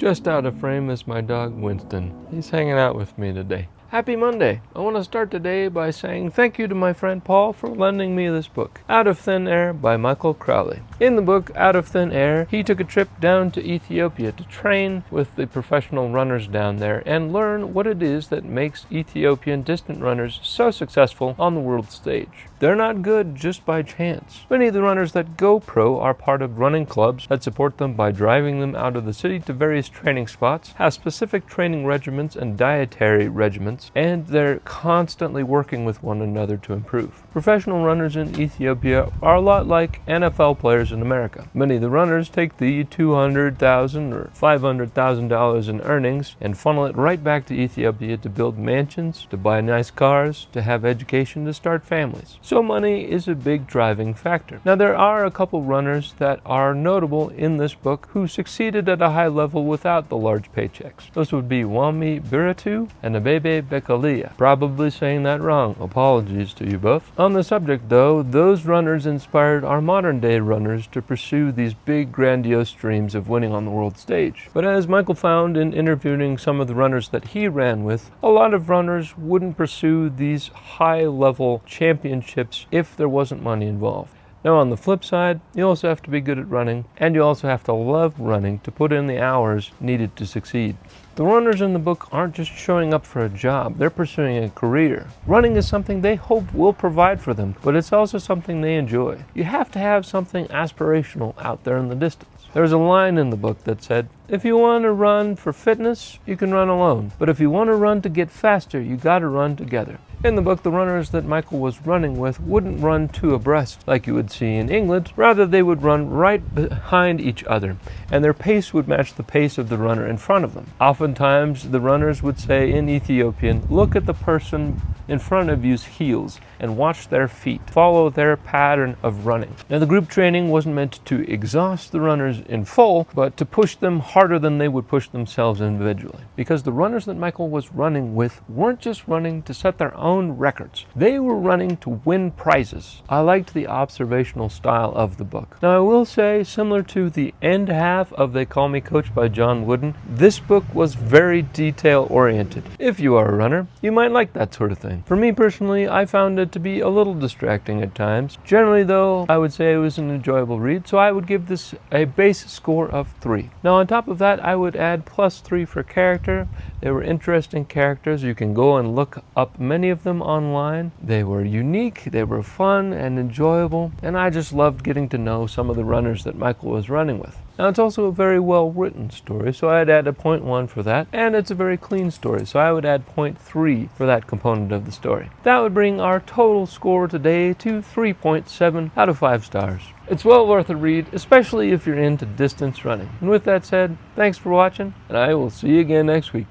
Just out of frame is my dog Winston. He's hanging out with me today. Happy Monday! I want to start today by saying thank you to my friend Paul for lending me this book, Out of Thin Air by Michael Crawley. In the book, Out of Thin Air, he took a trip down to Ethiopia to train with the professional runners down there and learn what it is that makes Ethiopian distant runners so successful on the world stage. They're not good just by chance. Many of the runners that go pro are part of running clubs that support them by driving them out of the city to various training spots, have specific training regimens and dietary regimens, and they're constantly working with one another to improve. Professional runners in Ethiopia are a lot like NFL players in America. Many of the runners take the $200,000 or $500,000 in earnings and funnel it right back to Ethiopia to build mansions, to buy nice cars, to have education, to start families. So money is a big driving factor. Now there are a couple runners that are notable in this book who succeeded at a high level without the large paychecks. Those would be Wami Biratu and Abebe Bekalia. Probably saying that wrong. Apologies to you both. On the subject though, those runners inspired our modern day runners to pursue these big grandiose dreams of winning on the world stage. But as Michael found in interviewing some of the runners that he ran with, a lot of runners wouldn't pursue these high level championships if there wasn't money involved. Now on the flip side, you also have to be good at running, and you also have to love running to put in the hours needed to succeed. The runners in the book aren't just showing up for a job, they're pursuing a career. Running is something they hope will provide for them, but it's also something they enjoy. You have to have something aspirational out there in the distance. There's a line in the book that said, if you want to run for fitness, you can run alone. But if you want to run to get faster, you gotta run together. In the book, the runners that Michael was running with wouldn't run two abreast like you would see in England. Rather, they would run right behind each other, and their pace would match the pace of the runner in front of them. Oftentimes, the runners would say in Ethiopian, look at the person in front of you's heels and watch their feet. Follow their pattern of running. Now, the group training wasn't meant to exhaust the runners in full, but to push them harder than they would push themselves individually. Because the runners that Michael was running with weren't just running to set their own records. They were running to win prizes. I liked the observational style of the book. Now, I will say, similar to the end half of They Call Me Coach by John Wooden, this book was very detail-oriented. If you are a runner, you might like that sort of thing. For me personally, I found it to be a little distracting at times. Generally, though, I would say it was an enjoyable read, so I would give this a base score of 3. Now, on top of that, I would add +3 for character. They were interesting characters. You can go and look up many of them online. They were unique, they were fun and enjoyable, and I just loved getting to know some of the runners that Michael was running with. Now, it's also a very well written story, so I'd add a 0.1 for that, and it's a very clean story, so I would add 0.3 for that component of the story. That would bring our total score today to 3.7 out of 5 stars. It's well worth a read, especially if you're into distance running. And with that said, thanks for watching, and I will see you again next week.